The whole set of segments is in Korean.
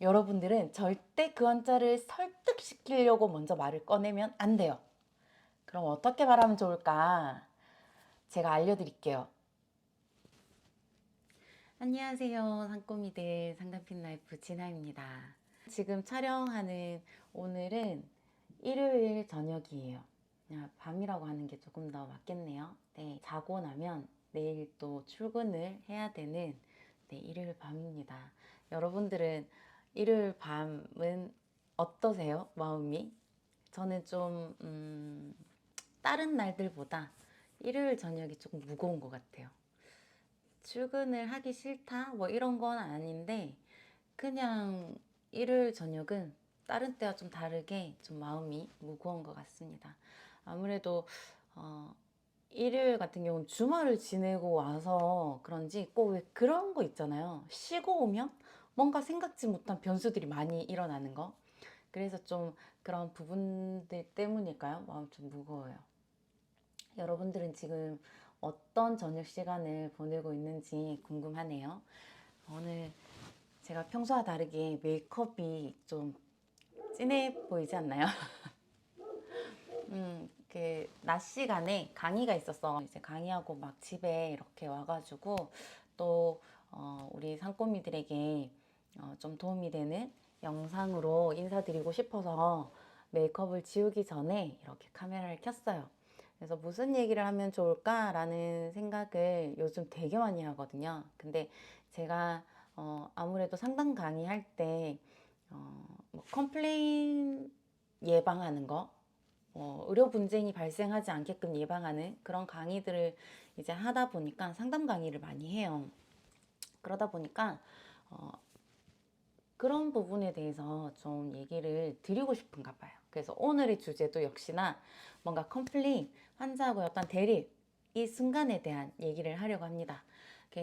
여러분들은 절대 그 환자를 설득시키려고 먼저 말을 꺼내면 안 돼요. 그럼 어떻게 말하면 좋을까? 제가 알려드릴게요. 안녕하세요. 상꼬미들 상담핀라이프 진아입니다. 지금 촬영하는 오늘은 일요일 저녁이에요. 그냥 밤이라고 하는 게 조금 더 맞겠네요. 네, 자고 나면 내일 또 출근을 해야 되는 일요일 밤입니다. 여러분들은 일요일 밤은 어떠세요? 마음이? 저는 좀 다른 날들보다 일요일 저녁이 조금 무거운 것 같아요. 출근을 하기 싫다 뭐 이런 건 아닌데 그냥 일요일 저녁은 다른 때와 좀 다르게 좀 마음이 무거운 것 같습니다. 아무래도 일요일 같은 경우는 주말을 지내고 와서 그런지 꼭 왜 그런 거 있잖아요. 쉬고 오면 뭔가 생각지 못한 변수들이 많이 일어나는 거. 그래서 좀 그런 부분들 때문일까요? 마음 좀 무거워요. 여러분들은 지금 어떤 저녁 시간을 보내고 있는지 궁금하네요. 오늘 제가 평소와 다르게 메이크업이 좀 진해 보이지 않나요? 낮 시간에 강의가 있었어. 이제 강의하고 막 집에 이렇게 와가지고 또 우리 상꼬미들에게 좀 도움이 되는 영상으로 인사드리고 싶어서 메이크업을 지우기 전에 이렇게 카메라를 켰어요. 그래서 무슨 얘기를 하면 좋을까라는 생각을 요즘 되게 많이 하거든요. 근데 제가 아무래도 상담 강의할 때 뭐 컴플레인 예방하는 거, 의료 분쟁이 발생하지 않게끔 예방하는 그런 강의들을 이제 하다 보니까 상담 강의를 많이 해요. 그러다 보니까 그런 부분에 대해서 좀 얘기를 드리고 싶은가 봐요. 그래서 오늘의 주제도 역시나 뭔가 컴플레인, 환자하고의 어떤 대립, 이 순간에 대한 얘기를 하려고 합니다.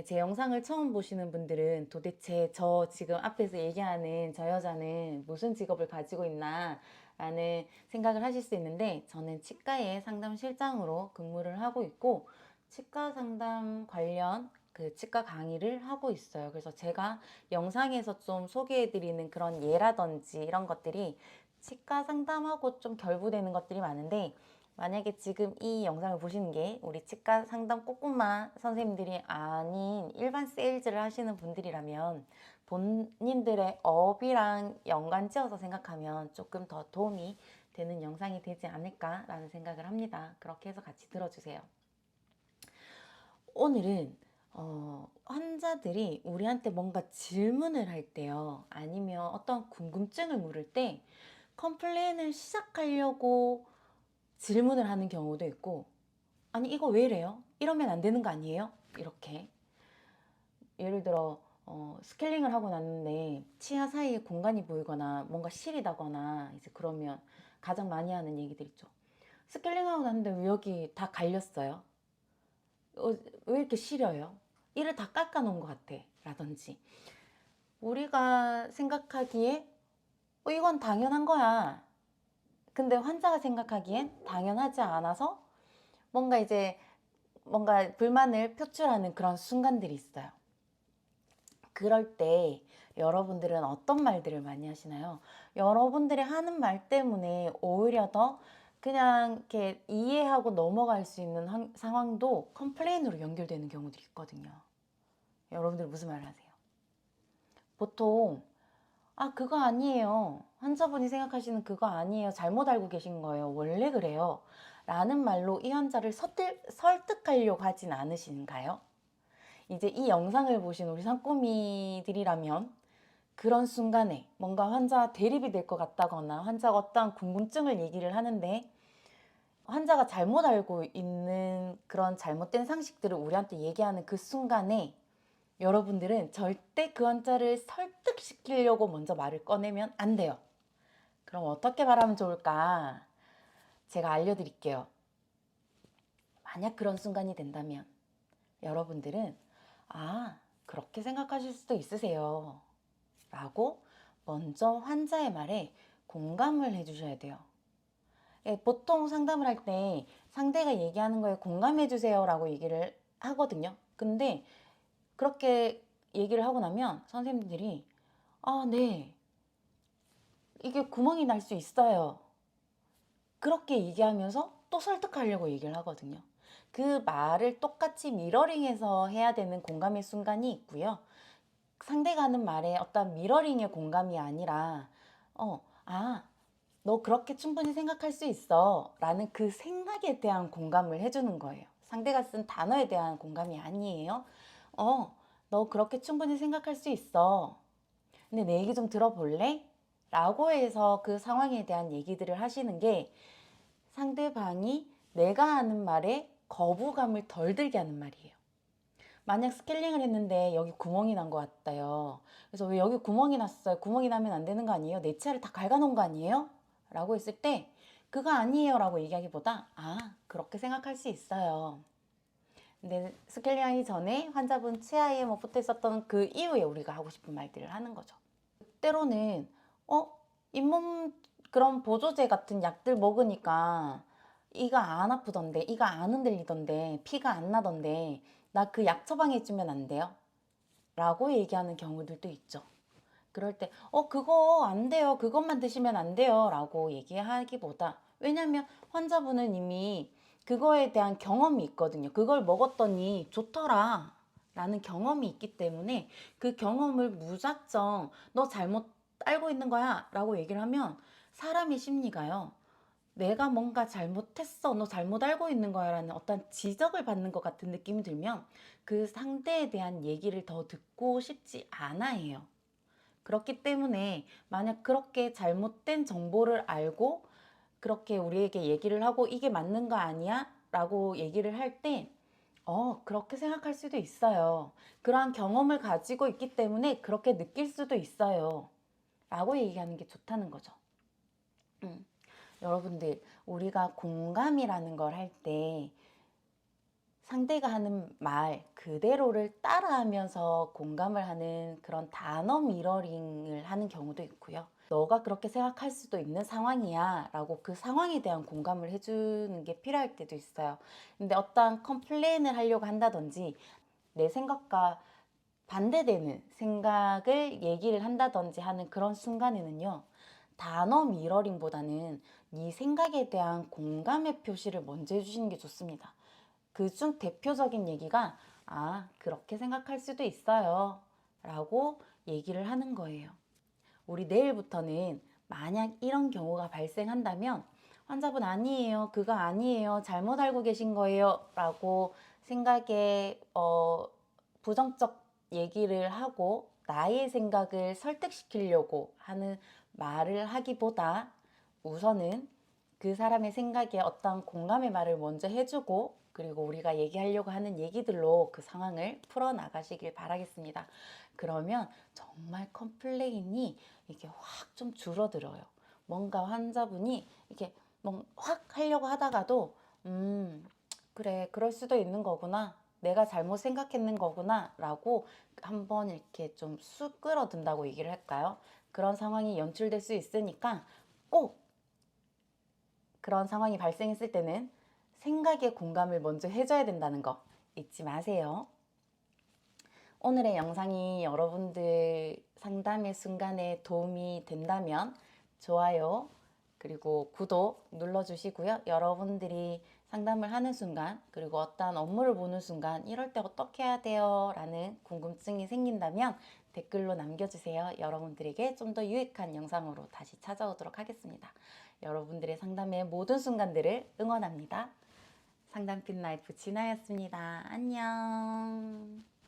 제 영상을 처음 보시는 분들은 도대체 저 지금 앞에서 얘기하는 저 여자는 무슨 직업을 가지고 있나 라는 생각을 하실 수 있는데, 저는 치과의 상담실장으로 근무를 하고 있고 치과 상담 관련 그 치과 강의를 하고 있어요. 그래서 제가 영상에서 좀 소개해드리는 그런 예라든지 이런 것들이 치과 상담하고 좀 결부되는 것들이 많은데, 만약에 지금 이 영상을 보시는 게 우리 치과 상담 꼬꼬마 선생님들이 아닌 일반 세일즈를 하시는 분들이라면 본인들의 업이랑 연관지어서 생각하면 조금 더 도움이 되는 영상이 되지 않을까라는 생각을 합니다. 그렇게 해서 같이 들어주세요. 오늘은 환자들이 우리한테 뭔가 질문을 할 때요, 아니면 어떤 궁금증을 물을 때 컴플레인을 시작하려고 질문을 하는 경우도 있고, 아니 이거 왜 이래요? 이러면 안 되는 거 아니에요? 이렇게 예를 들어 스케일링을 하고 났는데 치아 사이에 공간이 보이거나 뭔가 시리다거나 이제 그러면 가장 많이 하는 얘기들 있죠. 스케일링하고 났는데 왜 여기 다 갈렸어요? 왜 이렇게 시려요? 이를 다 깎아 놓은 것 같아 라든지, 우리가 생각하기에 이건 당연한 거야, 근데 환자가 생각하기엔 당연하지 않아서 뭔가 불만을 표출하는 그런 순간들이 있어요. 그럴 때 여러분들은 어떤 말들을 많이 하시나요? 여러분들이 하는 말 때문에 오히려 더 그냥 이렇게 이해하고 넘어갈 수 있는 상황도 컴플레인으로 연결되는 경우들이 있거든요. 여러분들 무슨 말 하세요? 보통 그거 아니에요, 환자분이 생각하시는 그거 아니에요, 잘못 알고 계신 거예요, 원래 그래요 라는 말로 이 환자를 설득하려고 하진 않으신가요? 이제 이 영상을 보신 우리 상꼬미들이라면 그런 순간에 뭔가 환자와 대립이 될 것 같다거나 환자가 어떠한 궁금증을 얘기를 하는데 환자가 잘못 알고 있는 그런 잘못된 상식들을 우리한테 얘기하는 그 순간에 여러분들은 절대 그 환자를 설득시키려고 먼저 말을 꺼내면 안 돼요. 그럼 어떻게 말하면 좋을까? 제가 알려드릴게요. 만약 그런 순간이 된다면 여러분들은 그렇게 생각하실 수도 있으세요 라고 먼저 환자의 말에 공감을 해주셔야 돼요. 보통 상담을 할 때 상대가 얘기하는 거에 공감해 주세요 라고 얘기를 하거든요. 근데 그렇게 얘기를 하고 나면 선생님들이 네, 이게 구멍이 날 수 있어요. 그렇게 얘기하면서 또 설득하려고 얘기를 하거든요. 그 말을 똑같이 미러링해서 해야 되는 공감의 순간이 있고요. 상대가 하는 말에 어떤 미러링의 공감이 아니라, 아, 너 그렇게 충분히 생각할 수 있어. 라는 그 생각에 대한 공감을 해주는 거예요. 상대가 쓴 단어에 대한 공감이 아니에요. 어, 너 그렇게 충분히 생각할 수 있어. 근데 내 얘기 좀 들어볼래? 라고 해서 그 상황에 대한 얘기들을 하시는 게 상대방이 내가 하는 말에 거부감을 덜 들게 하는 말이에요. 만약 스케일링을 했는데 여기 구멍이 난 것 같아요. 그래서 왜 여기 구멍이 났어요? 구멍이 나면 안 되는 거 아니에요? 내 치아를 다 갉아놓은 거 아니에요? 라고 했을 때 그거 아니에요 라고 얘기하기보다 그렇게 생각할 수 있어요. 근데 스케일링하기 전에 환자분 치아에 뭐 붙어 있었던 그 이후에 우리가 하고 싶은 말들을 하는 거죠. 때로는 잇몸 그런 보조제 같은 약들 먹으니까 이가 안 아프던데, 이가 안 흔들리던데, 피가 안 나던데 나 그 약 처방해주면 안 돼요? 라고 얘기하는 경우들도 있죠. 그럴 때 그거 안 돼요, 그것만 드시면 안 돼요 라고 얘기하기보다, 왜냐면 환자분은 이미 그거에 대한 경험이 있거든요. 그걸 먹었더니 좋더라 라는 경험이 있기 때문에 그 경험을 무작정 너 잘못 알고 있는 거야 라고 얘기를 하면 사람의 심리가요, 내가 뭔가 잘못했어, 너 잘못 알고 있는 거야 라는 어떤 지적을 받는 것 같은 느낌이 들면 그 상대에 대한 얘기를 더 듣고 싶지 않아 해요. 그렇기 때문에 만약 그렇게 잘못된 정보를 알고 그렇게 우리에게 얘기를 하고 이게 맞는 거 아니야? 라고 얘기를 할 때, 그렇게 생각할 수도 있어요. 그러한 경험을 가지고 있기 때문에 그렇게 느낄 수도 있어요. 라고 얘기하는 게 좋다는 거죠. 여러분들, 우리가 공감이라는 걸 할 때 상대가 하는 말 그대로를 따라하면서 공감을 하는 그런 단어 미러링을 하는 경우도 있고요. 너가 그렇게 생각할 수도 있는 상황이야 라고 그 상황에 대한 공감을 해주는 게 필요할 때도 있어요. 근데 어떠한 컴플레인을 하려고 한다든지 내 생각과 반대되는 생각을 얘기를 한다든지 하는 그런 순간에는요, 단어 미러링보다는 네 생각에 대한 공감의 표시를 먼저 해주시는 게 좋습니다. 그중 대표적인 얘기가 그렇게 생각할 수도 있어요 라고 얘기를 하는 거예요. 우리 내일부터는 만약 이런 경우가 발생한다면 환자분 아니에요, 그거 아니에요, 잘못 알고 계신 거예요 라고 생각에 부정적 얘기를 하고 나의 생각을 설득시키려고 하는 말을 하기보다 우선은 그 사람의 생각에 어떤 공감의 말을 먼저 해주고, 그리고 우리가 얘기하려고 하는 얘기들로 그 상황을 풀어나가시길 바라겠습니다. 그러면 정말 컴플레인이 이게 확 좀 줄어들어요. 뭔가 환자분이 이렇게 확 하려고 하다가도 그래, 그럴 수도 있는 거구나, 내가 잘못 생각했는 거구나 라고 한번 이렇게 좀 쑥 끌어든다고 얘기를 할까요? 그런 상황이 연출될 수 있으니까 꼭 그런 상황이 발생했을 때는 생각에 공감을 먼저 해줘야 된다는 거 잊지 마세요. 오늘의 영상이 여러분들 상담의 순간에 도움이 된다면 좋아요 그리고 구독 눌러주시고요. 여러분들이 상담을 하는 순간, 그리고 어떠한 업무를 보는 순간 이럴 때 어떻게 해야 돼요? 라는 궁금증이 생긴다면 댓글로 남겨주세요. 여러분들에게 좀 더 유익한 영상으로 다시 찾아오도록 하겠습니다. 여러분들의 상담의 모든 순간들을 응원합니다. 상담핀 라이프 진아였습니다. 안녕.